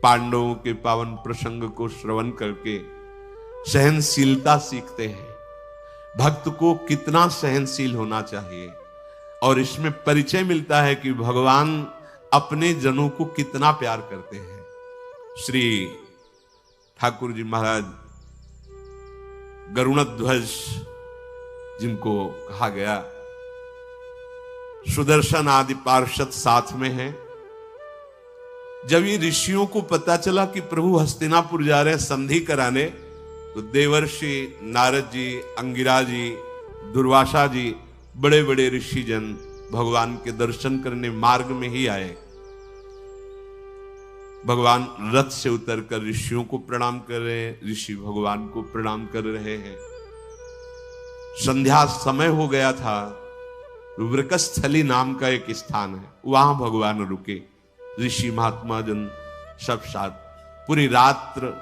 पांडवों के पावन प्रसंग को श्रवण करके सहनशीलता सीखते हैं। भक्त को कितना सहनशील होना चाहिए, और इसमें परिचय मिलता है कि भगवान अपने जनों को कितना प्यार करते हैं। श्री ठाकुर जी महाराज गरुणध्वज जिनको कहा गया, सुदर्शन आदि पार्षद साथ में हैं। जब ये ऋषियों को पता चला कि प्रभु हस्तिनापुर जा रहे हैं संधि कराने, तो देवर्षि नारद जी, अंगिरा जी, दुर्वासा जी, बड़े बड़े ऋषि जन भगवान के दर्शन करने मार्ग में ही आए। भगवान रथ से उतरकर ऋषियों को प्रणाम कर रहे हैं, ऋषि भगवान को प्रणाम कर रहे हैं। संध्या समय हो गया था। वृकस्थली नाम का एक स्थान है, वहां भगवान रुके। ऋषि महात्मा जन सब साथ पूरी रात्र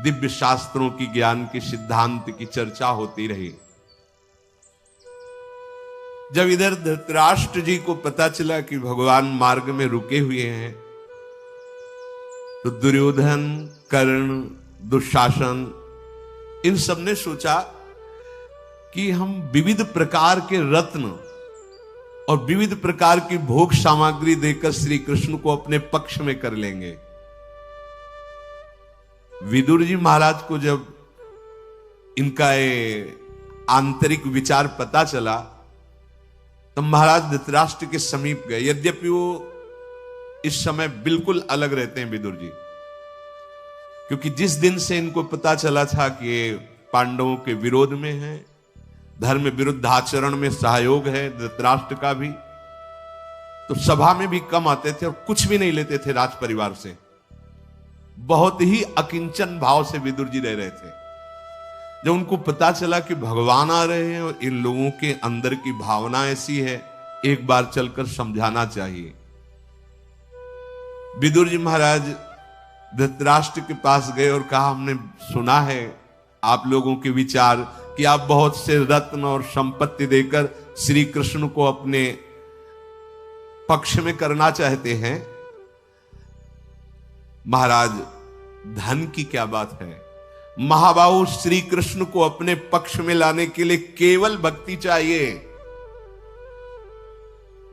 दिव्य शास्त्रों की, ज्ञान की, सिद्धांत की चर्चा होती रही। जब इधर धृतराष्ट्र जी को पता चला कि भगवान मार्ग में रुके हुए हैं, तो दुर्योधन, कर्ण, दुशासन, इन सब ने सोचा कि हम विविध प्रकार के रत्न और विविध प्रकार की भोग सामग्री देकर श्री कृष्ण को अपने पक्ष में कर लेंगे। विदुर जी महाराज को जब इनका ये आंतरिक विचार पता चला, तो महाराज धृतराष्ट्र के समीप गए। यद्यपि वो इस समय बिल्कुल अलग रहते हैं विदुर जी, क्योंकि जिस दिन से इनको पता चला था कि ये पांडवों के विरोध में है, धर्म विरुद्ध आचरण में सहयोग है धृतराष्ट्र का भी, तो सभा में भी कम आते थे और कुछ भी नहीं लेते थे राज परिवार से। बहुत ही अकिंचन भाव से विदुर जी रह रहे थे। जब उनको पता चला कि भगवान आ रहे हैं और इन लोगों के अंदर की भावना ऐसी है, एक बार चलकर समझाना चाहिए। विदुर जी महाराज धृतराष्ट्र के पास गए और कहा, हमने सुना है आप लोगों के विचार कि आप बहुत से रत्न और संपत्ति देकर श्री कृष्ण को अपने पक्ष में करना चाहते हैं। महाराज, धन की क्या बात है, महाबाहु श्री कृष्ण को अपने पक्ष में लाने के लिए केवल भक्ति चाहिए।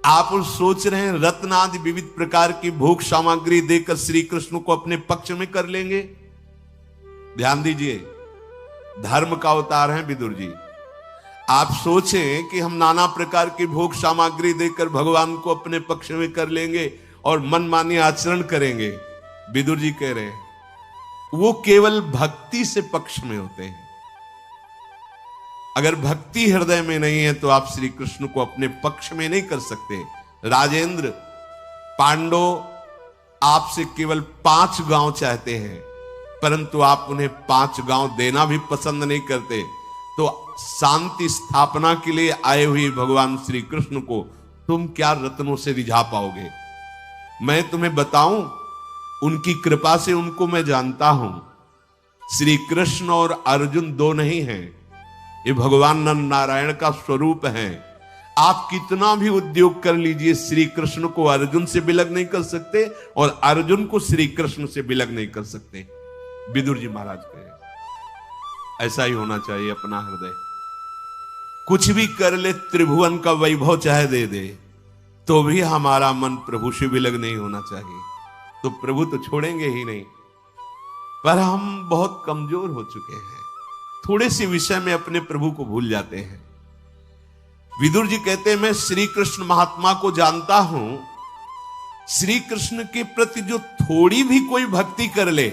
आप सोच रहे हैं रत्न आदि विविध प्रकार की भोग सामग्री देकर श्री कृष्ण को अपने पक्ष में कर लेंगे? ध्यान दीजिए, धर्म का अवतार है विदुर जी। आप सोचें कि हम नाना प्रकार की भोग सामग्री देकर भगवान को अपने पक्ष में कर लेंगे और मनमानी आचरण करेंगे। विदुर जी कह रहे हैं वो केवल भक्ति से पक्ष में होते हैं। अगर भक्ति हृदय में नहीं है तो आप श्री कृष्ण को अपने पक्ष में नहीं कर सकते। राजेंद्र, पांडव आपसे केवल 5 गांव चाहते हैं, परंतु आप उन्हें 5 गांव देना भी पसंद नहीं करते। तो शांति स्थापना के लिए आए हुए भगवान श्री कृष्ण को तुम क्या रत्नों से रिझा पाओगे? मैं तुम्हें बताऊं, उनकी कृपा से उनको मैं जानता हूं। श्री कृष्ण और अर्जुन दो नहीं हैं, ये भगवान नारायण का स्वरूप है। आप कितना भी उद्योग कर लीजिए, श्री कृष्ण को अर्जुन से विलग नहीं कर सकते और अर्जुन को श्री कृष्ण से विलग नहीं कर सकते। विदुर जी महाराज कहे ऐसा ही होना चाहिए अपना हृदय। कुछ भी कर ले, त्रिभुवन का वैभव चाहे दे दे, तो भी हमारा मन प्रभु से विलग नहीं होना चाहिए। तो प्रभु तो छोड़ेंगे ही नहीं। पर हम बहुत कमजोर हो चुके हैं, थोड़े से विषय में अपने प्रभु को भूल जाते हैं। विदुर जी कहते हैं मैं श्री कृष्ण महात्मा को जानता हूं, श्री कृष्ण के प्रति जो थोड़ी भी कोई भक्ति कर ले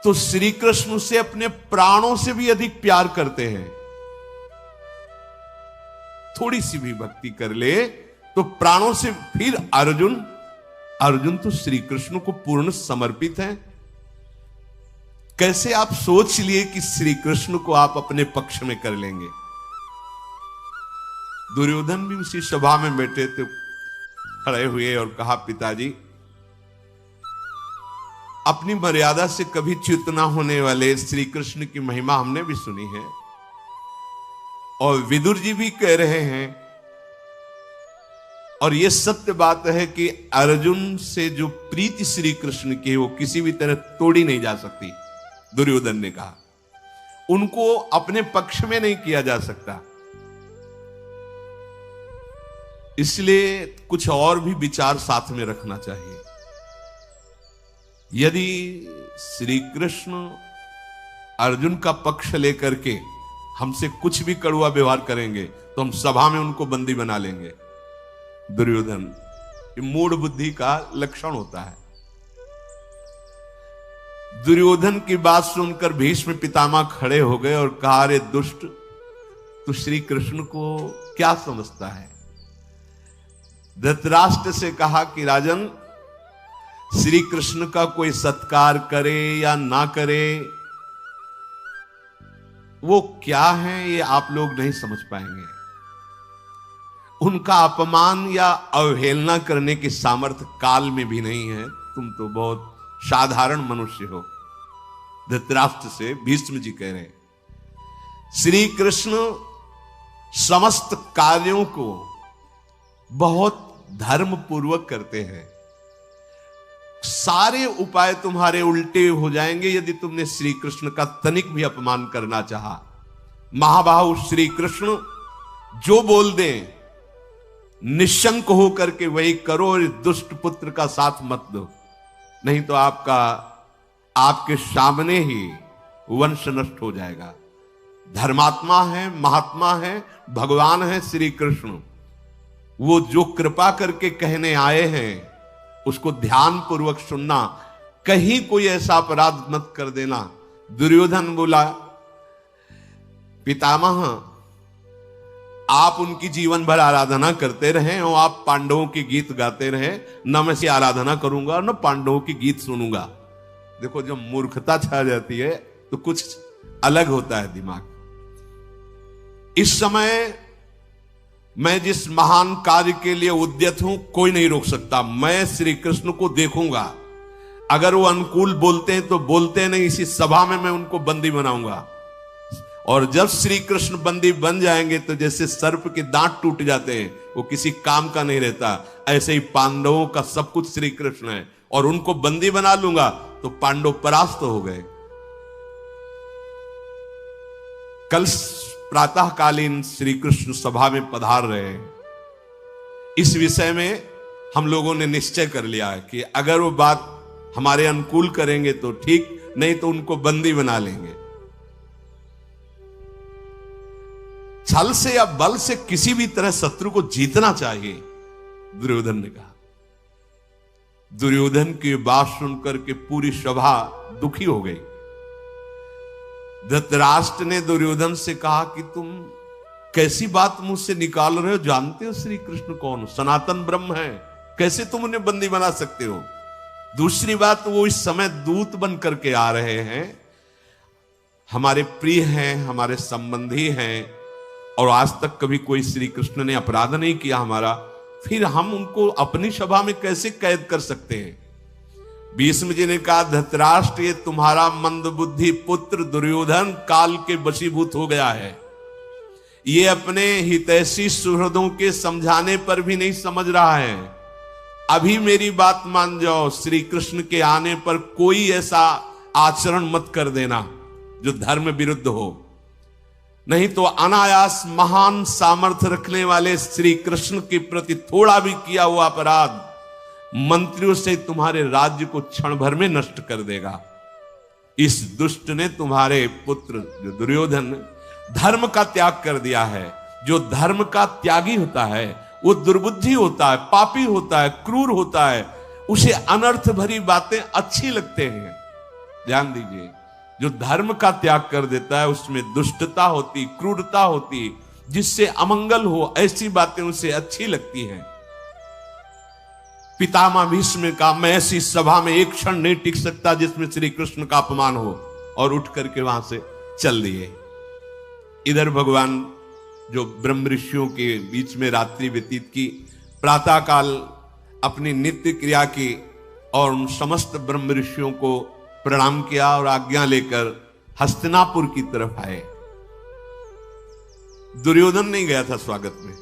तो श्री कृष्ण उसे अपने प्राणों से भी अधिक प्यार करते हैं। थोड़ी सी भी भक्ति कर ले तो प्राणों से। फिर अर्जुन तो श्री कृष्ण को पूर्ण समर्पित है। कैसे आप सोच लिए कि श्री कृष्ण को आप अपने पक्ष में कर लेंगे? दुर्योधन भी उसी सभा में बैठे थे, खड़े हुए और कहा, पिताजी, अपनी मर्यादा से कभी च्युत न होने वाले श्री कृष्ण की महिमा हमने भी सुनी है, और विदुर जी भी कह रहे हैं और यह सत्य बात है कि अर्जुन से जो प्रीति श्री कृष्ण की है वो किसी भी तरह तोड़ी नहीं जा सकती। दुर्योधन ने कहा उनको अपने पक्ष में नहीं किया जा सकता। इसलिए कुछ और भी विचार साथ में रखना चाहिए। यदि श्री कृष्ण अर्जुन का पक्ष लेकर के हमसे कुछ भी कड़वा व्यवहार करेंगे तो हम सभा में उनको बंदी बना लेंगे। दुर्योधन ये मूढ़ बुद्धि का लक्षण होता है। दुर्योधन की बात सुनकर भीष्म पितामह खड़े हो गए और कहा, अरे दुष्ट, तू श्री कृष्ण को क्या समझता है? धृतराष्ट्र से कहा कि राजन, श्री कृष्ण का कोई सत्कार करे या ना करे, वो क्या है ये आप लोग नहीं समझ पाएंगे। उनका अपमान या अवहेलना करने की सामर्थ्य काल में भी नहीं है। तुम तो बहुत साधारण मनुष्य हो। धृतराष्ट्र से भीष्म जी कह रहे हैं, श्री कृष्ण समस्त कार्यों को बहुत धर्म पूर्वक करते हैं। सारे उपाय तुम्हारे उल्टे हो जाएंगे यदि तुमने श्री कृष्ण का तनिक भी अपमान करना चाहा। महाबाहु श्री कृष्ण जो बोल दें निशंक होकर के वही करो और दुष्ट पुत्र का साथ मत दो, नहीं तो आपके सामने ही वंश नष्ट हो जाएगा। धर्मात्मा है, महात्मा है, भगवान है श्री कृष्ण। वो जो कृपा करके कहने आए हैं उसको ध्यान पूर्वक सुनना, कहीं कोई ऐसा अपराध मत कर देना। दुर्योधन बोला, पितामह आप उनकी जीवन भर आराधना करते रहे और आप पांडवों के गीत गाते रहे, न मैं से आराधना करूंगा और न पांडवों के गीत सुनूंगा। देखो जब मूर्खता छा जाती है तो कुछ अलग होता है दिमाग। इस समय मैं जिस महान कार्य के लिए उद्यत हूं कोई नहीं रोक सकता। मैं श्री कृष्ण को देखूंगा, अगर वो अनुकूल बोलते हैं तो बोलते नहीं, इसी सभा में मैं उनको बंदी बनाऊंगा। और जब श्री कृष्ण बंदी बन जाएंगे तो जैसे सर्प के दांत टूट जाते हैं, वो किसी काम का नहीं रहता, ऐसे ही पांडवों का सब कुछ श्री कृष्ण है और उनको बंदी बना लूंगा तो पांडव परास्त हो गए। कल प्रातःकालीन श्री कृष्ण सभा में पधार रहे हैं। इस विषय में हम लोगों ने निश्चय कर लिया है कि अगर वो बात हमारे अनुकूल करेंगे तो ठीक, नहीं तो उनको बंदी बना लेंगे। छल से या बल से किसी भी तरह शत्रु को जीतना चाहिए, दुर्योधन ने कहा। दुर्योधन की बात सुनकर के पूरी सभा दुखी हो गई। धृतराष्ट्र ने दुर्योधन से कहा कि तुम कैसी बात मुझसे निकाल रहे हो? जानते हो श्री कृष्ण कौन? सनातन ब्रह्म है, कैसे तुम उन्हें बंदी बना सकते हो? दूसरी बात, वो इस समय दूत बन करके आ रहे हैं, हमारे प्रिय हैं, हमारे संबंधी हैं, और आज तक कभी कोई श्री कृष्ण ने अपराध नहीं किया हमारा, फिर हम उनको अपनी सभा में कैसे कैद कर सकते हैं? भीष्म जी ने कहा, धृतराष्ट्र ये तुम्हारा मंदबुद्धि पुत्र दुर्योधन काल के वशीभूत हो गया है। ये अपने हितैषी सुहृदों के समझाने पर भी नहीं समझ रहा है। अभी मेरी बात मान जाओ, श्री कृष्ण के आने पर कोई ऐसा आचरण मत कर देना जो धर्म विरुद्ध हो, नहीं तो अनायास महान सामर्थ्य रखने वाले श्री कृष्ण के प्रति थोड़ा भी किया हुआ अपराध मंत्रियों से तुम्हारे राज्य को क्षण भर में नष्ट कर देगा। इस दुष्ट ने तुम्हारे पुत्र जो दुर्योधन धर्म का त्याग कर दिया है। जो धर्म का त्यागी होता है वो दुर्बुद्धि होता है, पापी होता है, क्रूर होता है, उसे अनर्थ भरी बातें अच्छी लगते हैं। ध्यान दीजिए, जो धर्म का त्याग कर देता है उसमें दुष्टता होती, क्रूरता होती, जिससे अमंगल हो ऐसी बातें उसे अच्छी लगती हैं। पितामह भीष्म का, मैं ऐसी सभा में एक क्षण नहीं टिक सकता जिसमें श्री कृष्ण का अपमान हो, और उठ करके वहां से चल दिए। इधर भगवान जो ब्रह्म ऋषियों के बीच में रात्रि व्यतीत की, प्रातःकाल अपनी नित्य क्रिया की और उन समस्त ब्रह्म ऋषियों को प्रणाम किया और आज्ञा लेकर हस्तिनापुर की तरफ आए। दुर्योधन नहीं गया था स्वागत में।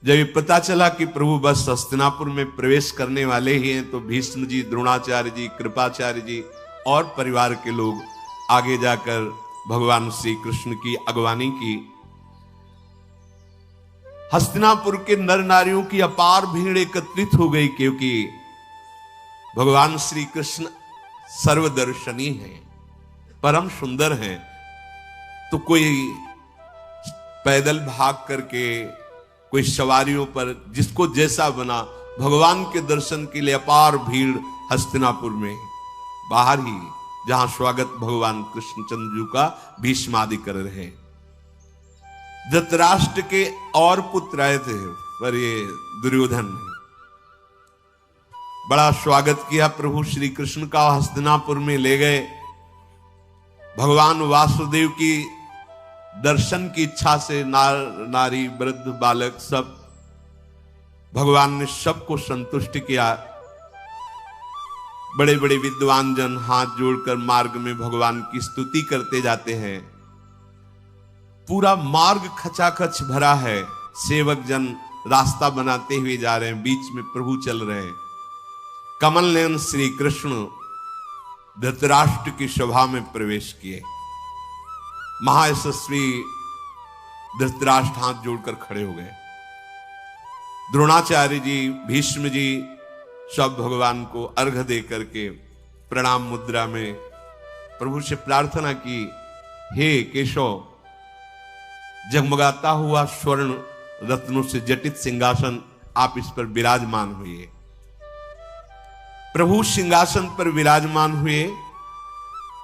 जब ये पता चला कि प्रभु बस हस्तिनापुर में प्रवेश करने वाले ही हैं, तो भीष्म जी, द्रोणाचार्य जी, कृपाचार्य जी और परिवार के लोग आगे जाकर भगवान श्री कृष्ण की अगवानी की। हस्तिनापुर के नर नारियों की अपार भीड़ एकत्रित हो गई, क्योंकि भगवान श्री कृष्ण सर्वदर्शनी हैं, परम सुंदर हैं। तो कोई पैदल भाग करके, कोई सवारियों पर, जिसको जैसा बना, भगवान के दर्शन के लिए अपार भीड़ हस्तिनापुर में बाहर ही, जहां स्वागत भगवान कृष्णचंद्र जी का भीष्म आदि कर रहे हैं। धृतराष्ट्र के और पुत्र आए थे, पर ये दुर्योधन ने बड़ा स्वागत किया प्रभु श्री कृष्ण का। हस्तिनापुर में ले गए। भगवान वासुदेव की दर्शन की इच्छा से नारी, वृद्ध, बालक सब, भगवान ने सबको संतुष्ट किया। बड़े बड़े विद्वान जन हाथ जोड़कर मार्ग में भगवान की स्तुति करते जाते हैं। पूरा मार्ग खचाखच भरा है, सेवक जन रास्ता बनाते हुए जा रहे हैं, बीच में प्रभु चल रहे हैं। कमल नयन श्री कृष्ण धृतराष्ट्र की सभा में प्रवेश किए। महायशस्वी धृतराष्ट्र हाथ जोड़कर खड़े हो गए। द्रोणाचार्य जी, भीष्म जी सब भगवान को अर्घ्य दे करके प्रणाम मुद्रा में प्रभु से प्रार्थना की, हे केशव, जगमगाता हुआ स्वर्ण रत्नों से जटित सिंहासन, आप इस पर विराजमान हुए। प्रभु सिंहासन पर विराजमान हुए।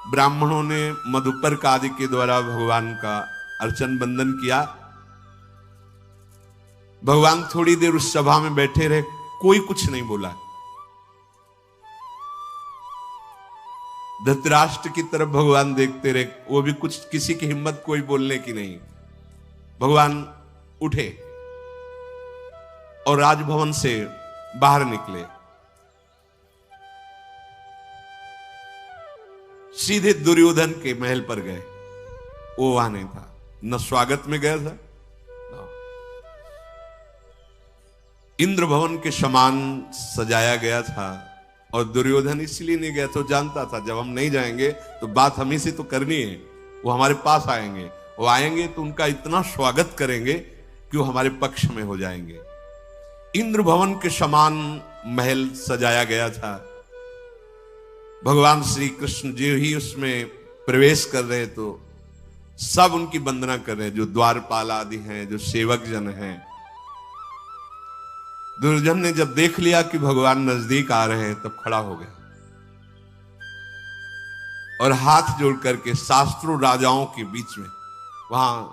ब्राह्मणों ने मधुपर्क आदि के द्वारा भगवान का अर्चन बंदन किया। भगवान थोड़ी देर उस सभा में बैठे रहे, कोई कुछ नहीं बोला। धृतराष्ट्र की तरफ भगवान देखते रहे, वो भी कुछ, किसी की हिम्मत कोई बोलने की नहीं। भगवान उठे और राजभवन से बाहर निकले। सीधे दुर्योधन के महल पर गए। वो वहां नहीं था, न स्वागत में गया था, इंद्र भवन के समान सजाया गया था। और दुर्योधन इसलिए नहीं गया, तो जानता था जब हम नहीं जाएंगे तो बात हमें से तो करनी है। वो हमारे पास आएंगे, वो आएंगे तो उनका इतना स्वागत करेंगे कि वो हमारे पक्ष में हो जाएंगे। इंद्र भवन के समान महल सजाया गया था। भगवान श्री कृष्ण जो ही उसमें प्रवेश कर रहे, तो सब उनकी वंदना कर रहे हैं, जो द्वारपाल आदि हैं, जो सेवक जन हैं। दुर्योधन ने जब देख लिया कि भगवान नजदीक आ रहे हैं, तब खड़ा हो गया और हाथ जोड़ करके शास्त्रों राजाओं के बीच में, वहां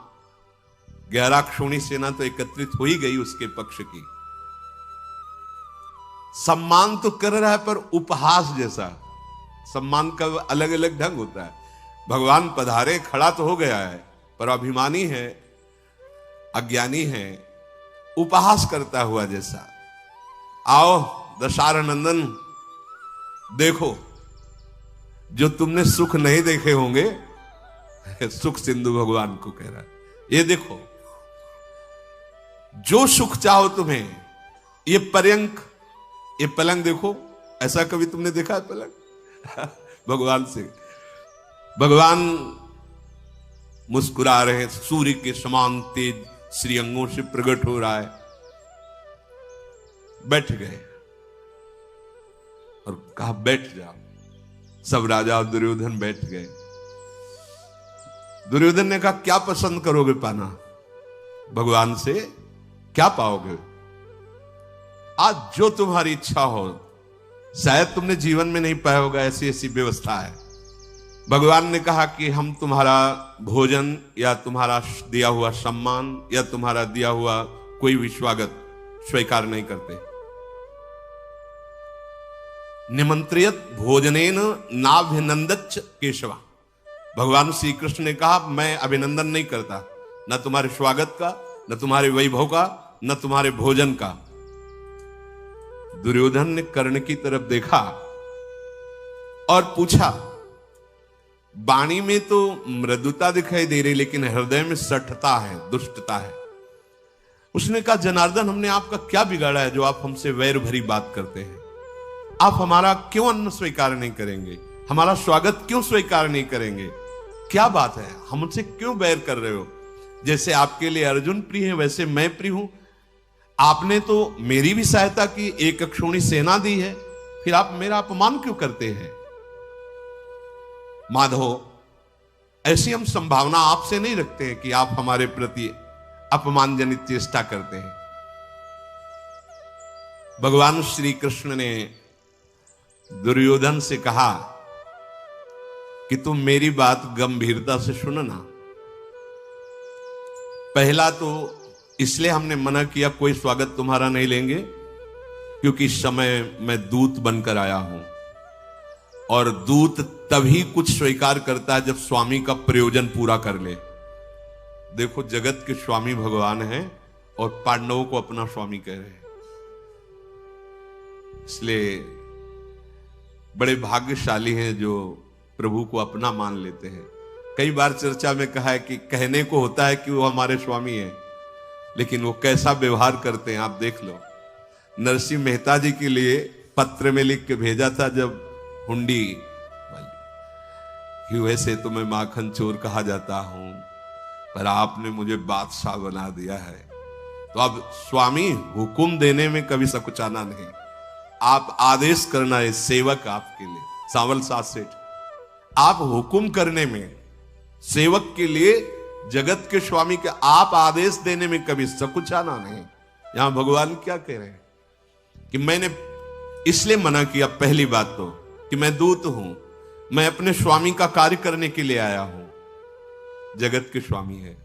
11 क्षोणी सेना तो एकत्रित हो ही गई उसके पक्ष की, सम्मान तो कर रहा है, पर उपहास जैसा। सम्मान का अलग अलग ढंग होता है। भगवान पधारे, खड़ा तो हो गया है, पर अभिमानी है, अज्ञानी है, उपहास करता हुआ जैसा। आओ दशरथ नंदन, देखो जो तुमने सुख नहीं देखे होंगे, सुख सिंधु भगवान को कह रहा है, ये देखो जो सुख चाहो तुम्हें, ये पर्यंक, ये पलंग देखो, ऐसा कभी तुमने देखा है पलंग? भगवान से, भगवान मुस्कुरा रहे, सूर्य के समान तेज श्रीअंगों से प्रकट हो रहा है। बैठ गए और कहा बैठ जाओ। सब राजा और दुर्योधन बैठ गए। दुर्योधन ने कहा क्या पसंद करोगे पाना? भगवान से क्या पाओगे? आज जो तुम्हारी इच्छा हो, शायद तुमने जीवन में नहीं पाया होगा, ऐसी ऐसी व्यवस्था है। भगवान ने कहा कि हम तुम्हारा भोजन या तुम्हारा दिया हुआ सम्मान या तुम्हारा दिया हुआ कोई भी स्वागत स्वीकार नहीं करते। निमंत्रियत भोजनेन नाभिनंदच्च केशवा। भगवान श्री कृष्ण ने कहा मैं अभिनंदन नहीं करता, न तुम्हारे स्वागत का, न तुम्हारे वैभव का, न तुम्हारे भोजन का। दुर्योधन ने कर्ण की तरफ देखा और पूछा, वाणी में तो मृदुता दिखाई दे रही, लेकिन हृदय में सठता है, दुष्टता है। उसने कहा, जनार्दन, हमने आपका क्या बिगाड़ा है जो आप हमसे वैर भरी बात करते हैं? आप हमारा क्यों अन्न स्वीकार नहीं करेंगे? हमारा स्वागत क्यों स्वीकार नहीं करेंगे? क्या बात है? हमसे क्यों बैर कर रहे हो? जैसे आपके लिए अर्जुन प्रिय है, वैसे मैं प्रिय हूं। आपने तो मेरी भी सहायता की, एक अक्षौणी सेना दी है, फिर आप मेरा अपमान क्यों करते हैं? माधव, ऐसी हम संभावना आपसे नहीं रखते हैं कि आप हमारे प्रति अपमानजनित चेष्टा करते हैं। भगवान श्री कृष्ण ने दुर्योधन से कहा कि तुम मेरी बात गंभीरता से सुनना। पहला तो इसलिए हमने मना किया, कोई स्वागत तुम्हारा नहीं लेंगे, क्योंकि इस समय मैं दूत बनकर आया हूं, और दूत तभी कुछ स्वीकार करता है जब स्वामी का प्रयोजन पूरा कर ले। देखो, जगत के स्वामी भगवान हैं और पांडवों को अपना स्वामी कह रहे हैं। इसलिए बड़े भाग्यशाली हैं जो प्रभु को अपना मान लेते हैं। कई बार चर्चा में कहा है कि कहने को होता है कि वो हमारे स्वामी हैं, लेकिन वो कैसा व्यवहार करते हैं आप देख लो। नरसिंह मेहता जी के लिए पत्र में लिख के भेजा था जब हुंडी कि वैसे तो मैं माखन चोर कहा जाता हूं, पर आपने मुझे बादशाह बना दिया है। तो अब स्वामी हुकुम देने में कभी सकुचाना नहीं, आप आदेश करना है सेवक आपके लिए। सांवल साथ सेठ, आप हुकुम करने में, सेवक के लिए जगत के स्वामी के आप आदेश देने में कभी सकुचाना नहीं। यहां भगवान क्या कह रहे हैं कि मैंने इसलिए मना किया, पहली बात तो कि मैं दूत हूं, मैं अपने स्वामी का कार्य करने के लिए आया हूं। जगत के स्वामी है,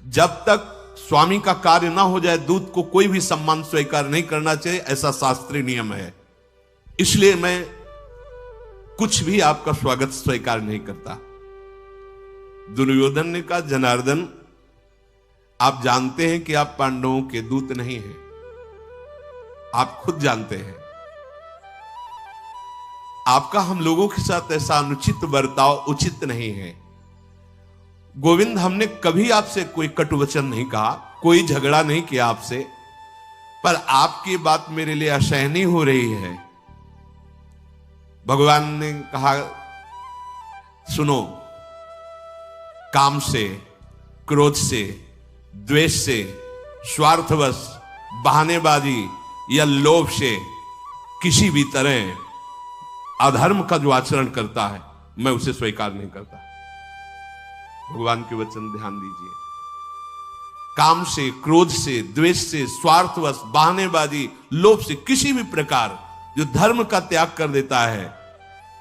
जब तक स्वामी का कार्य ना हो जाए दूत को कोई भी सम्मान स्वीकार नहीं करना चाहिए, ऐसा शास्त्रीय नियम है। इसलिए मैं कुछ भी आपका स्वागत स्वीकार नहीं करता। दुर्योधन ने कहा, जनार्दन, आप जानते हैं कि आप पांडवों के दूत नहीं हैं, आप खुद जानते हैं। आपका हम लोगों के साथ ऐसा अनुचित बर्ताव उचित नहीं है। गोविंद, हमने कभी आपसे कोई कटु वचन नहीं कहा, कोई झगड़ा नहीं किया आपसे, पर आपकी बात मेरे लिए असहनीय हो रही है। भगवान ने कहा, सुनो, काम से, क्रोध से, द्वेष से, स्वार्थवश, बहानेबाजी या लोभ से किसी भी तरह अधर्म का जो आचरण करता है, मैं उसे स्वीकार नहीं करता। भगवान के वचन ध्यान दीजिए। काम से, क्रोध से, द्वेष से, स्वार्थवश, बहानेबाजी, लोभ से किसी भी प्रकार जो धर्म का त्याग कर देता है,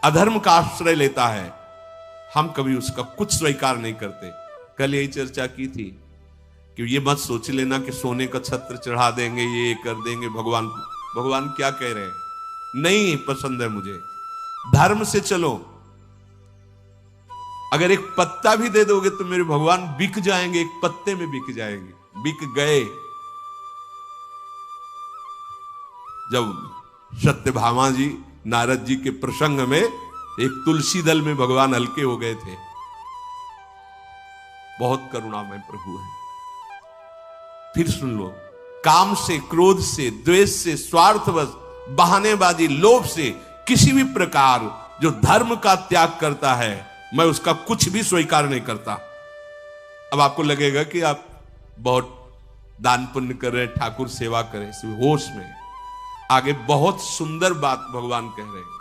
अधर्म का आश्रय लेता है, हम कभी उसका कुछ स्वीकार नहीं करते। कल यही चर्चा की थी कि ये मत सोच लेना कि सोने का छत्र चढ़ा देंगे, ये कर देंगे। भगवान क्या कह रहे हैं? नहीं पसंद है मुझे, धर्म से चलो। अगर एक पत्ता भी दे दोगे तो मेरे भगवान बिक जाएंगे, एक पत्ते में बिक जाएंगे, बिक गए। जब सत्यभामा जी नारद जी के प्रसंग में एक तुलसी दल में भगवान हल्के हो गए थे। बहुत करुणामय प्रभु है। फिर सुन लो, काम से, क्रोध से, द्वेष से, स्वार्थवश, बहानेबाजी, लोभ से किसी भी प्रकार जो धर्म का त्याग करता है, मैं उसका कुछ भी स्वीकार नहीं करता। अब आपको लगेगा कि आप बहुत दान पुण्य कर रहे हैं, ठाकुर सेवा करें, होश में। आगे बहुत सुंदर बात भगवान कह रहे हैं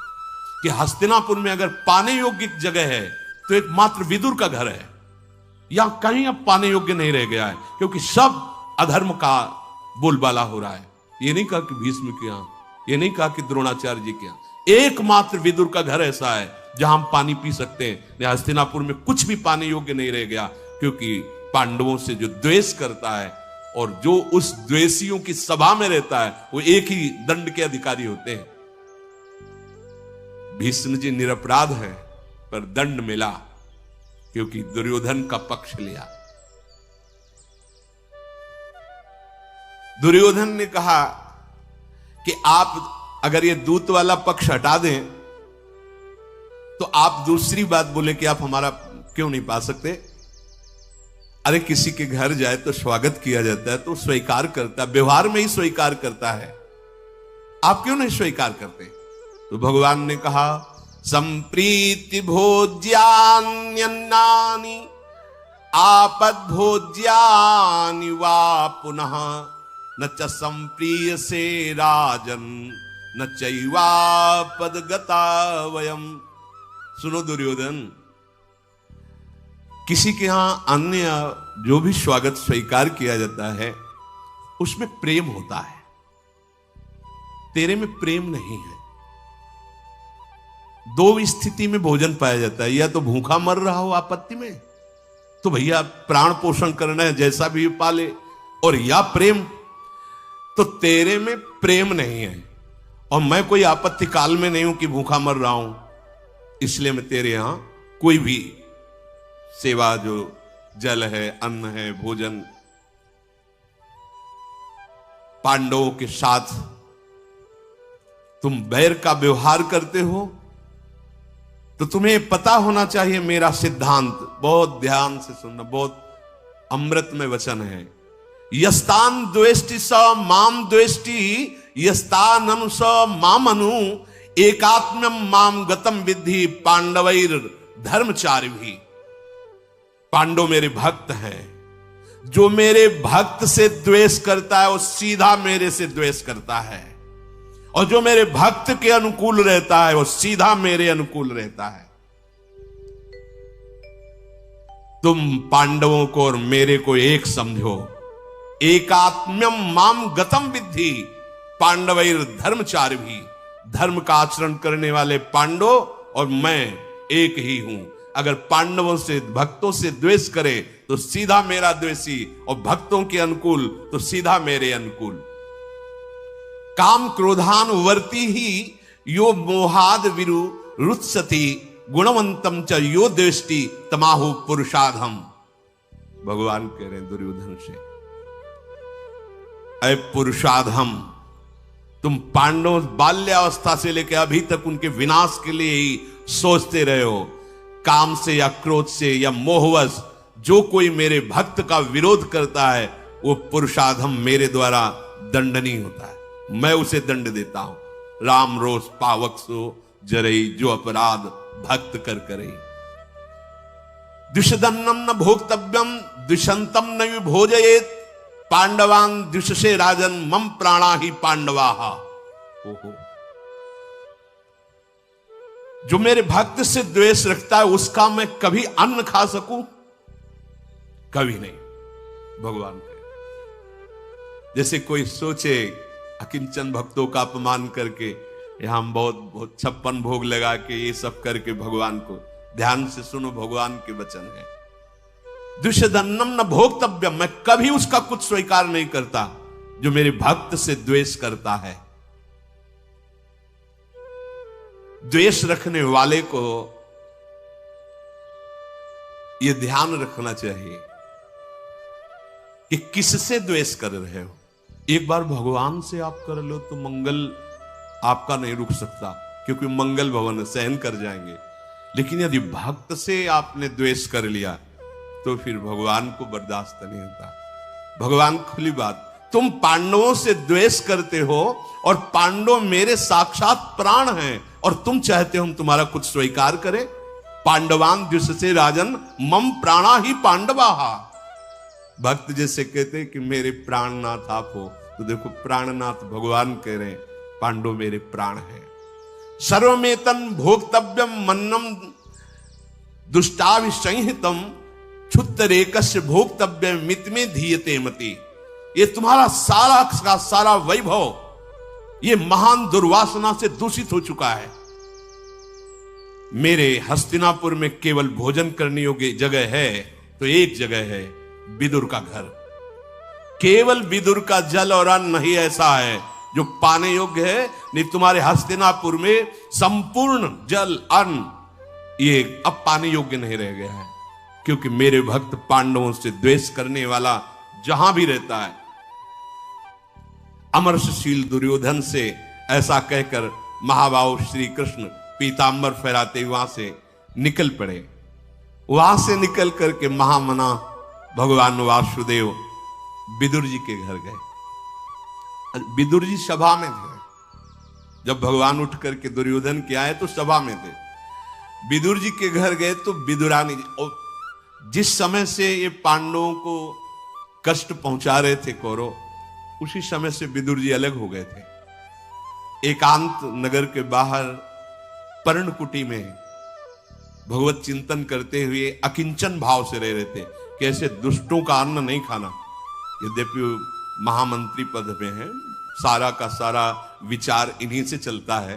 कि हस्तिनापुर में अगर पाने योग्य जगह है तो एकमात्र विदुर का घर है। यहां कहीं अब पाने योग्य नहीं रह गया है, क्योंकि सब अधर्म का बोलबाला हो रहा है। ये नहीं कहा कि भीष्म के यहां, ये नहीं कहा कि द्रोणाचार्य जी के यहां, एकमात्र विदुर का घर ऐसा है जहां हम पानी पी सकते हैं। हस्तिनापुर में कुछ भी पाने योग्य नहीं रह गया, क्योंकि पांडवों से जो द्वेष करता है और जो उस द्वेषियों की सभा में रहता है, वो एक ही दंड के अधिकारी होते हैं। भीष्म जी निरपराध है, पर दंड मिला क्योंकि दुर्योधन का पक्ष लिया। दुर्योधन ने कहा कि आप अगर ये दूत वाला पक्ष हटा दें तो आप दूसरी बात बोले कि आप हमारा क्यों नहीं पा सकते। अरे किसी के घर जाए तो स्वागत किया जाता है तो स्वीकार करता है, व्यवहार में ही स्वीकार करता है। आप क्यों नहीं स्वीकार करते? तो भगवान ने कहा संप्रीति भोज्यान्यन्नानि आपद भोज्यानि वा पुनः न च संप्रिय से राजन न चैवापद गता वयम। सुनो दुर्योधन, किसी के यहां अन्य जो भी स्वागत स्वीकार किया जाता है उसमें प्रेम होता है, तेरे में प्रेम नहीं है। दो स्थिति में भोजन पाया जाता है, या तो भूखा मर रहा हो आपत्ति में तो भैया प्राण पोषण करना है जैसा भी पाले, और या प्रेम, तो तेरे में प्रेम नहीं है और मैं कोई आपत्ति काल में नहीं हूं कि भूखा मर रहा हूं, इसलिए मैं तेरे यहां कोई भी सेवा, जो जल है, अन्न है, भोजन। पांडवों के साथ तुम बैर का व्यवहार करते हो तो तुम्हें पता होना चाहिए मेरा सिद्धांत, बहुत ध्यान से सुनना, बहुत अमृत में वचन है। यस्तान द्वेष्टि स माम द्वेष्टि यस्ताननु स मामनु एकात्म्यम माम गतम विद्धि पांडवैर धर्मचारिभिः। पांडव मेरे भक्त हैं, जो मेरे भक्त से द्वेष करता है वो सीधा मेरे से द्वेष करता है, और जो मेरे भक्त के अनुकूल रहता है वो सीधा मेरे अनुकूल रहता है। तुम पांडवों को और मेरे को एक समझो। एकात्म्यम माम गतम विद्धि पांडवैर धर्मचारिभिः। धर्म का आचरण करने वाले पांडव और मैं एक ही हूं। अगर पांडवों से, भक्तों से द्वेष करे तो सीधा मेरा द्वेषी, और भक्तों के अनुकूल तो सीधा मेरे अनुकूल। काम क्रोधान वर्ती ही यो मोहाद विरु रुत्सति गुणवंतम च यो द्वेष्टि तमाहु पुरुषाधम। भगवान कह रहे हैं दुर्योधन से, अय पुरुषाधम, तुम पांडव बाल्यावस्था से लेकर अभी तक उनके विनाश के लिए ही सोचते रहे हो। काम से या क्रोध से या मोहवश जो कोई मेरे भक्त का विरोध करता है वो पुरुषाधम मेरे द्वारा दंडनीय होता है, मैं उसे दंड देता हूं। राम रोष पावक सो जरई, जो अपराध भक्त कर करे। द्विषदन्नम न भोक्तव्यम द्विषंतम न विभोजयेत पांडवान द्विषसे राजन मम प्राणा ही पांडवाः। ओहो, जो मेरे भक्त से द्वेष रखता है उसका मैं कभी अन्न खा सकूं? कभी नहीं। भगवान कहे, जैसे कोई सोचे अकिंचन भक्तों का अपमान करके यहां बहुत 56 भोग लगा के ये सब करके भगवान को, ध्यान से सुनो, भगवान के वचन है। द्विषदन्नम न भोक्तव्यम, मैं कभी उसका कुछ स्वीकार नहीं करता जो मेरे भक्त से द्वेष करता है। द्वेष रखने वाले को यह ध्यान रखना चाहिए कि किससे द्वेष कर रहे हो। एक बार भगवान से आप कर लो तो मंगल आपका नहीं रुक सकता, क्योंकि मंगल भवन सहन कर जाएंगे। लेकिन यदि भक्त से आपने द्वेष कर लिया तो फिर भगवान को बर्दाश्त नहीं होता। भगवान खुली बात, तुम पांडवों से द्वेष करते हो और पांडव मेरे साक्षात प्राण हैं, और तुम चाहते हो हम तुम्हारा कुछ स्वीकार करें। पांडवान द्विषसे राजन मम प्राणा ही पांडवाः। भक्त जैसे कहते कि मेरे प्राणनाथ आप हो, तो देखो प्राणनाथ भगवान कह रहे हैं पांडव मेरे प्राण हैं। सर्वमेतन भोक्तव्यम मन्नम दुष्टाभिसंहितम क्षुत्तरेकस्य भोक्तव्य मित में धीयते मति। ये तुम्हारा सारा का सारा वैभव ये महान दुर्वासना से दूषित हो चुका है। मेरे हस्तिनापुर में केवल भोजन करने योग्य जगह है तो एक जगह है, विदुर का घर। केवल विदुर का जल और अन्न ही ऐसा है जो पाने योग्य है, नहीं तुम्हारे हस्तिनापुर में संपूर्ण जल अन्न ये अब पाने योग्य नहीं रह गया है, क्योंकि मेरे भक्त पांडवों से द्वेष करने वाला जहां भी रहता है। अमरशील दुर्योधन से ऐसा कहकर महाबाहु श्री कृष्ण पीतांबर फहराते वहां से निकल पड़े। वहां से निकल करके महामना भगवान वासुदेव विदुर जी के घर गए। विदुर जी सभा में थे। जब भगवान उठ करके दुर्योधन के आए तो सभा में थे। विदुर जी के घर गए तो विदुरानी जी, और जिस समय से ये पांडवों को कष्ट पहुंचा रहे थे कौरव, उसी समय से विदुर जी अलग हो गए थे। एकांत नगर के बाहर पर्णकुटी में भगवत चिंतन करते हुए अकिंचन भाव से रह रहे थे कि ऐसे दुष्टों का अन्न नहीं खाना। यद्यपि महामंत्री पद में है, सारा का सारा विचार इन्हीं से चलता है,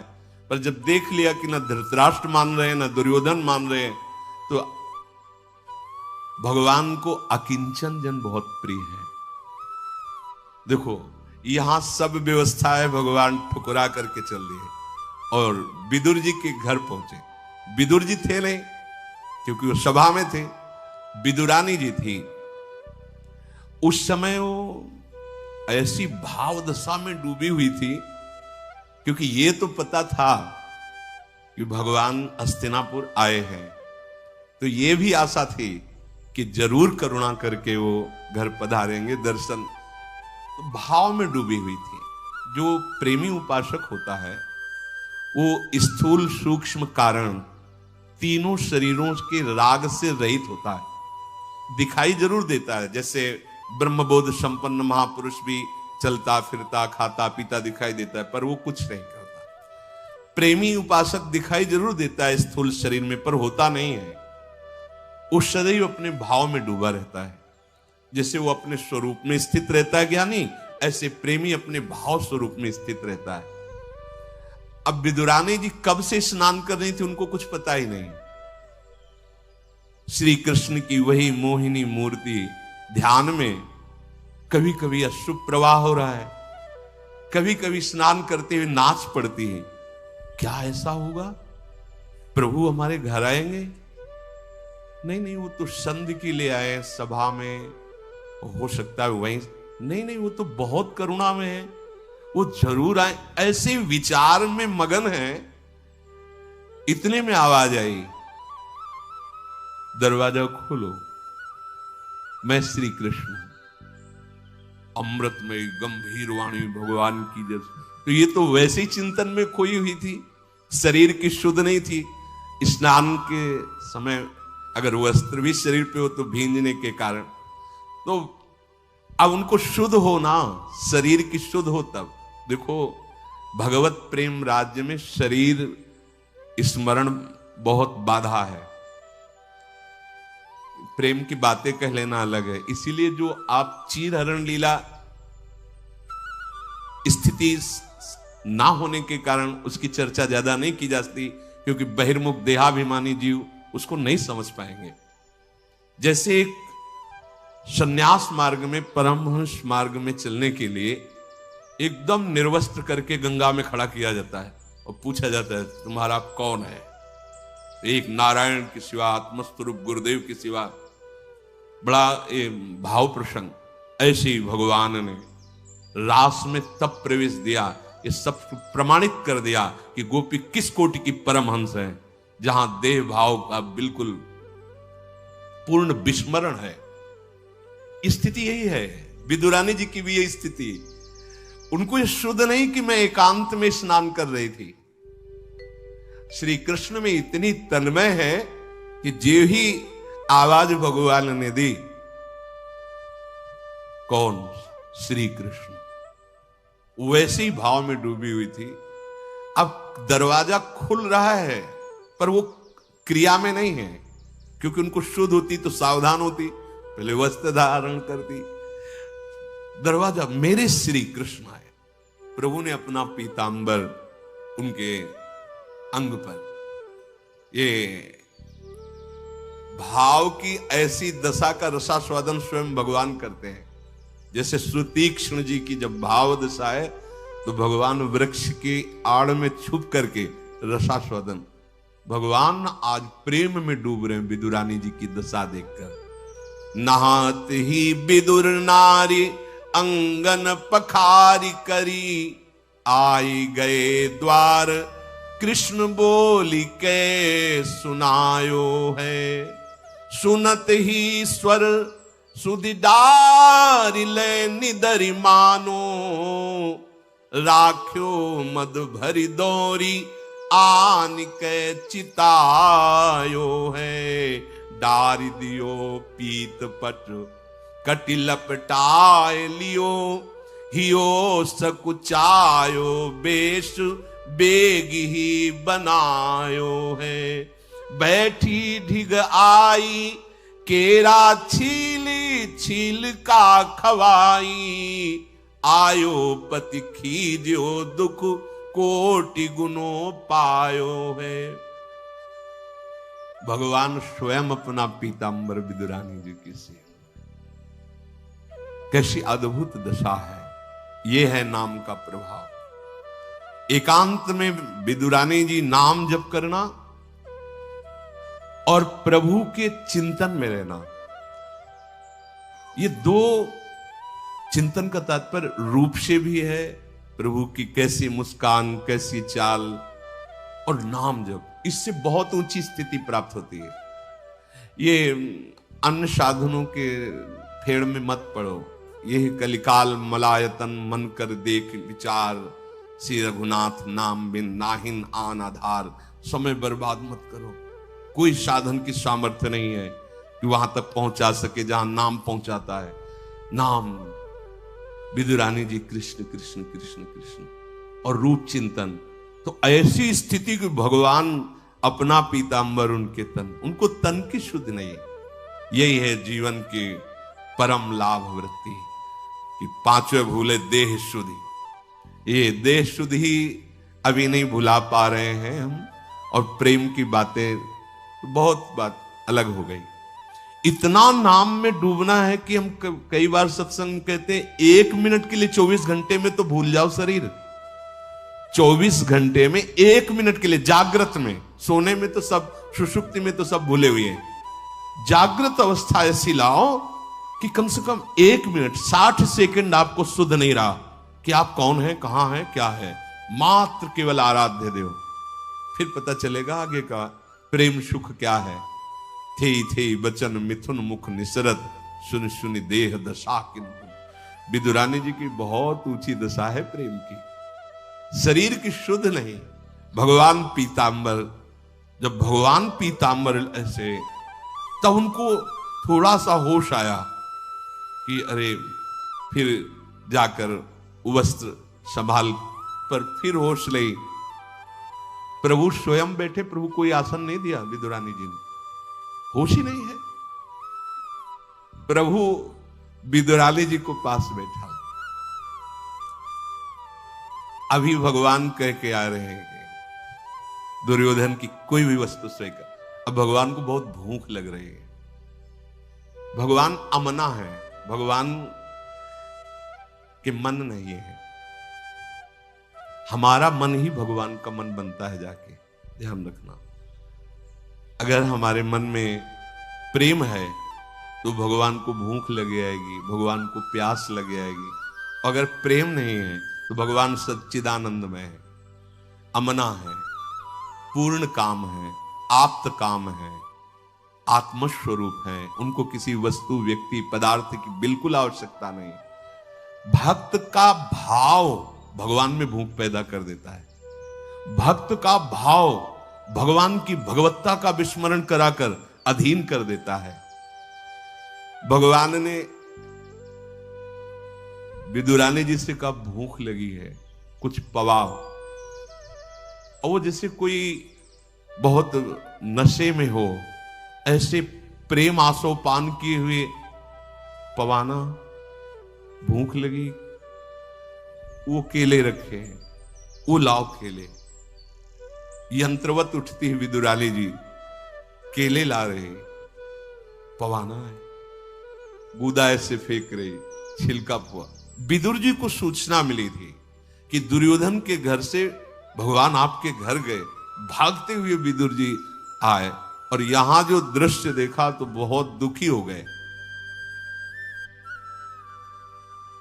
पर जब देख लिया कि न धृतराष्ट्र मान रहे हैं न दुर्योधन मान रहे हैं, तो भगवान को अकिंचन जन बहुत प्रिय है। देखो यहां सब व्यवस्थाएं भगवान ठुकरा करके चल रही है और विदुर जी के घर पहुंचे। विदुर जी थे नहीं क्योंकि वो सभा में थे, विदुरानी जी थी। उस समय वो ऐसी भाव दशा में डूबी हुई थी क्योंकि ये तो पता था कि भगवान हस्तिनापुर आए हैं, तो ये भी आशा थी कि जरूर करुणा करके वो घर पधारेंगे, दर्शन। तो भाव में डूबी हुई थी। जो प्रेमी उपासक होता है वो स्थूल सूक्ष्म कारण तीनों शरीरों के राग से रहित होता है। दिखाई जरूर देता है, जैसे ब्रह्मबोध संपन्न महापुरुष भी चलता फिरता खाता पीता दिखाई देता है, पर वो कुछ नहीं करता। प्रेमी उपासक दिखाई जरूर देता है स्थूल शरीर में, पर होता नहीं है। वो सदैव अपने भाव में डूबा रहता है। जैसे वो अपने स्वरूप में स्थित रहता है ज्ञानी, ऐसे प्रेमी अपने भाव स्वरूप में स्थित रहता है। अब विदुरानी जी कब से स्नान कर रही थी उनको कुछ पता ही नहीं। श्री कृष्ण की वही मोहिनी मूर्ति ध्यान में कभी कभी अश्रु प्रवाह हो रहा है, कभी कभी स्नान करते हुए नाच पड़ती है। क्या ऐसा होगा? प्रभु हमारे घर आएंगे? नहीं नहीं, वो तो संधि के लिए आए सभा में, हो सकता है वहीं। नहीं, वो तो बहुत करुणा में है, वो जरूर आए। ऐसे विचार में मगन है। इतने में आवाज आई, दरवाजा खोलो, मैं श्री कृष्ण। अमृत में गंभीर वाणी भगवान की जैसे। तो ये तो वैसे ही चिंतन में खोई हुई थी, शरीर की शुद्ध नहीं थी। स्नान के समय अगर वस्त्र भी शरीर पे हो तो भींजने के कारण, तो अब उनको शुद्ध हो ना, शरीर की शुद्ध हो तब। देखो भगवत प्रेम राज्य में शरीर स्मरण बहुत बाधा है। प्रेम की बातें कह लेना अलग है। इसीलिए जो आप चीर हरण लीला स्थिति ना होने के कारण उसकी चर्चा ज्यादा नहीं की जाती, क्योंकि बहिर्मुख देहाभिमानी जीव उसको नहीं समझ पाएंगे। जैसे एक संन्यास मार्ग में, परमहंस मार्ग में चलने के लिए एकदम निर्वस्त्र करके गंगा में खड़ा किया जाता है और पूछा जाता है तुम्हारा कौन है? एक नारायण के सिवा, आत्मस्वरूप गुरुदेव के सिवा। बड़ा भाव प्रसंग। ऐसे ही भगवान ने रास में तब प्रवेश दिया, ये सब प्रमाणित कर दिया कि गोपी किस कोटि की परमहंस है, जहां देह भाव का बिल्कुल पूर्ण विस्मरण है। स्थिति यही है। विदुरानी जी की भी यही स्थिति। उनको ये शुद्ध नहीं कि मैं एकांत में स्नान कर रही थी। श्री कृष्ण में इतनी तन्मय है कि जो ही आवाज भगवान ने दी, कौन? श्री कृष्ण। वैसे ही भाव में डूबी हुई थी। अब दरवाजा खुल रहा है पर वो क्रिया में नहीं है, क्योंकि उनको शुद्ध होती तो सावधान होती, पहले वस्त्र धारण करती। दरवाजा, मेरे श्री कृष्ण आए। प्रभु ने अपना पीतांबर उनके अंग पर, ये भाव की ऐसी दशा का रसास्वादन स्वयं भगवान करते हैं। जैसे सुतीक्ष्ण जी की जब भाव दशा है तो भगवान वृक्ष की आड़ में छुप करके रसास्वादन। भगवान आज प्रेम में डूब रहे हैं विदुरानी जी की दशा देखकर। नहात ही विदुर नारी अंगन पखारी करी, आई गए द्वार कृष्ण बोली के सुनायो है। सुनत ही स्वर सुधिदार ले निदरी मानो, राख्यो मद भरी दौरी आन के चितायो है। डारी दियो पीत पट कटि लपटाए लियो, हियो सकुचायो बेश बेग ही बनायो है। बैठी ढिग आई केरा छीली छील का खवाई, आयो पति खीजो दुख कोटि गुनो पायो है। भगवान स्वयं अपना पीतांबर विदुरानी जी की सेवा, कैसी अद्भुत दशा है। यह है नाम का प्रभाव। एकांत में विदुरानी जी नाम जप करना और प्रभु के चिंतन में रहना, ये दो चिंतन का तात्पर्य रूप से भी है, प्रभु की कैसी मुस्कान, कैसी चाल, और नाम जप, इससे बहुत ऊंची स्थिति प्राप्त होती है। ये अन्य साधनों के फेड़ में मत पड़ो। यह कलिकाल मलायतन मन कर देख विचार, श्री रघुनाथ नाम बिन नाहिन आन आधार। समय बर्बाद मत करो। कोई साधन की सामर्थ्य नहीं है कि वहां तक पहुंचा सके जहां नाम पहुंचाता है। नाम, विदुरानी जी कृष्ण कृष्ण कृष्ण कृष्ण और रूप चिंतन, तो ऐसी स्थिति कि भगवान अपना पीतांबर उनके तन, उनको तन की शुद्ध नहीं। यही है जीवन की परम लाभ वृत्ति कि पांचवें भूले देह शुद्धि। ये देह शुद्धि ही अभी नहीं भुला पा रहे हैं हम, और प्रेम की बातें बहुत बात अलग हो गई। इतना नाम में डूबना है कि हम कई बार सत्संग कहते हैं 1 मिनट के लिए 24 घंटे में तो भूल जाओ शरीर। 24 घंटे में 1 मिनट के लिए जागृत में, सोने में तो सब, सुषुप्ति में तो सब भूले हुए हैं। जागृत अवस्था ऐसी लाओ कि कम से कम 1 मिनट 60 सेकंड आपको शुद्ध नहीं रहा कि आप कौन हैं, कहां हैं, क्या है। मात्र केवल आराध्य देव, फिर पता चलेगा आगे का प्रेम सुख क्या है। थे बचन मिथुन मुख निसरत, सुन सुन देह दशा किंतु। विदुरानी जी की बहुत ऊंची दशा है प्रेम की, शरीर की शुद्ध नहीं। भगवान पीतांबर, जब भगवान पीतांबर ऐसे, तब उनको थोड़ा सा होश आया कि अरे, फिर जाकर वस्त्र संभाल पर फिर होश ले। प्रभु स्वयं बैठे, प्रभु कोई आसन नहीं दिया विदुरानी जी ने, होश ही नहीं है। प्रभु विदुरानी जी को पास बैठा, अभी भगवान कह के आ रहे हैं कि दुर्योधन की कोई भी वस्तु स्वीकार। अब भगवान को बहुत भूख लग रही है। भगवान अमना है, भगवान के मन नहीं है। हमारा मन ही भगवान का मन बनता है, जाके ध्यान रखना। अगर हमारे मन में प्रेम है तो भगवान को भूख लग जाएगी, भगवान को प्यास लग जाएगी। अगर प्रेम नहीं है तो भगवान सच्चिदानंदमय है, अमना है, पूर्ण काम है, आप्त काम है, आत्मस्वरूप है। उनको किसी वस्तु, व्यक्ति, पदार्थ की बिल्कुल आवश्यकता नहीं। भक्त का भाव भगवान में भूख पैदा कर देता है। भक्त का भाव भगवान की भगवत्ता का विस्मरण कराकर अधीन कर देता है। भगवान ने विदुरानी जी से कहा भूख लगी है, कुछ पवाओ। और वो जैसे कोई बहुत नशे में हो, ऐसे प्रेम आसोपान किए हुए पवाना, भूख लगी, वो केले रखे हैं, वो लाओ केले। यंत्रवत उठती है विदुरानी जी, केले ला रहे, पवाना है, गूदा ऐसे फेंक रही, छिलका फुआ। विदुर जी को सूचना मिली थी कि दुर्योधन के घर से भगवान आपके घर गए। भागते हुए विदुर जी आए और यहां जो दृश्य देखा तो बहुत दुखी हो गए।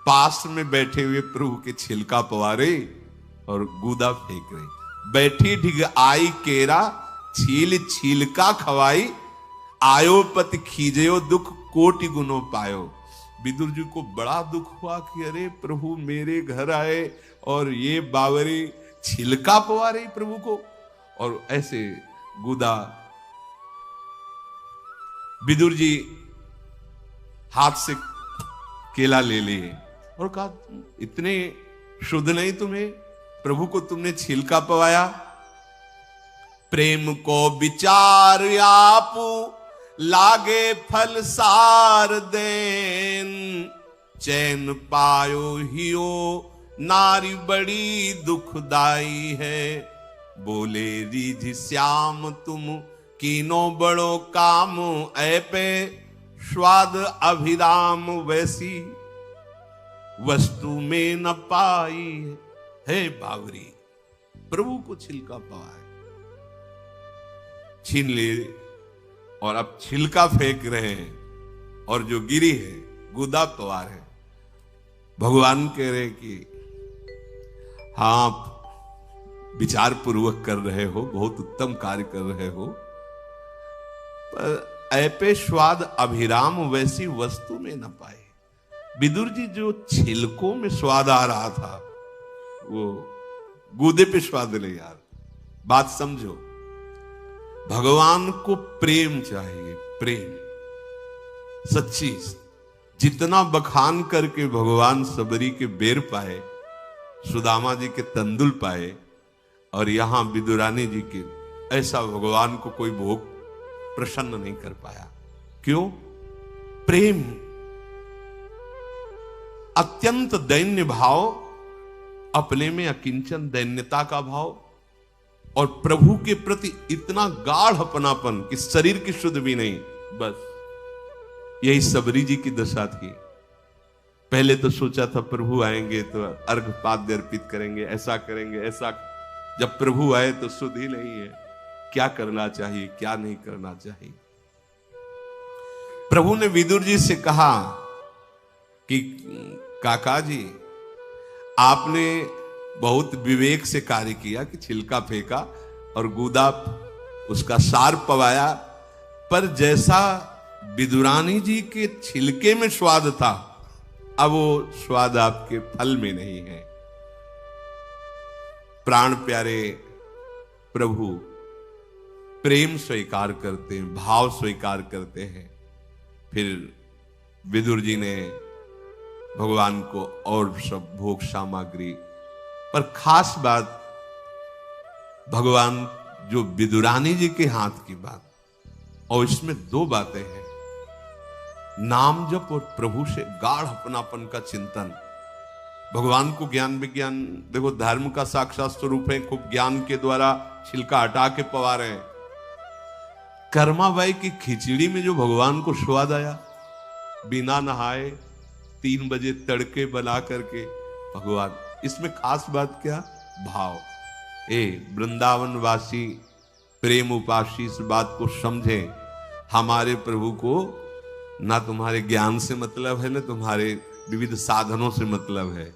पास में बैठे हुए प्रभु के छिलका पवारे और गूदा फेंक रहे। बैठी ढिग आई केरा, छील छीलका खवाई, आयो पति खीजयो दुख कोटि गुणों पायो। विदुर जी को बड़ा दुख हुआ कि अरे प्रभु मेरे घर आए और ये बावरी छिलका पवा रही प्रभु को, और ऐसे गुदा। विदुर जी हाथ से केला ले लिए और कहा इतने शुद्ध नहीं तुम्हें, प्रभु को तुमने छिलका पवाया। प्रेम को विचार आप लागे फल सार देन, चैन पायो हियो नारी बड़ी दुखदाई है। बोले रिझ श्याम तुम कीनो बड़ो काम, ऐ पे स्वाद अभिराम वैसी वस्तु में न पाई है। बावरी प्रभु को छिलका पाए, छीन ले और अब छिलका फेंक रहे हैं, और जो गिरी है गुदा पवार है। भगवान कह रहे कि हाँ विचार पूर्वक कर रहे हो, बहुत उत्तम कार्य कर रहे हो, पर ऐपे स्वाद अभिराम वैसी वस्तु में न पाए। विदुर जी जो छिलकों में स्वाद आ रहा था वो गूदे पे स्वाद नहीं यार। बात समझो, भगवान को प्रेम चाहिए, प्रेम सच्ची। जितना बखान करके भगवान सबरी के बेर पाए, सुदामा जी के तंदुल पाए, और यहां विदुरानी जी के, ऐसा भगवान को कोई भोग प्रसन्न नहीं कर पाया। क्यों? प्रेम, अत्यंत दैन्य भाव, अपने में अकिंचन दैन्यता का भाव, और प्रभु के प्रति इतना गाढ़ अपनापन कि शरीर की शुद्ध भी नहीं। बस यही सबरी जी की दशा थी। पहले तो सोचा था प्रभु आएंगे तो अर्घ पाद्य अर्पित करेंगे, ऐसा करेंगे, ऐसा। जब प्रभु आए तो शुद्ध ही नहीं है, क्या करना चाहिए क्या नहीं करना चाहिए। प्रभु ने विदुर जी से कहा कि काका जी आपने बहुत विवेक से कार्य किया कि छिलका फेंका और गूदा उसका सार पवाया, पर जैसा विदुरानी जी के छिलके में स्वाद था, अब वो स्वाद आपके फल में नहीं है। प्राण प्यारे प्रभु प्रेम स्वीकार करते हैं, भाव स्वीकार करते हैं। फिर विदुर जी ने भगवान को और सब भोग सामग्री, पर खास बात भगवान जो विदुरानी जी के हाथ की बात, और इसमें दो बातें हैं, नाम जप और प्रभु से गाढ़ अपनापन का चिंतन। भगवान को ज्ञान विज्ञान, देखो धर्म का साक्षात स्वरूप है, खूब ज्ञान के द्वारा छिलका हटा के पवा रहे हैं। कर्माबाई की खिचड़ी में जो भगवान को स्वाद आया, बिना नहाए 3 बजे तड़के बना करके भगवान, इसमें खास बात क्या? भाव। वृंदावन वासी प्रेम उपासी इस बात को समझे, हमारे प्रभु को ना तुम्हारे ज्ञान से मतलब है, ना तुम्हारे विविध साधनों से मतलब है।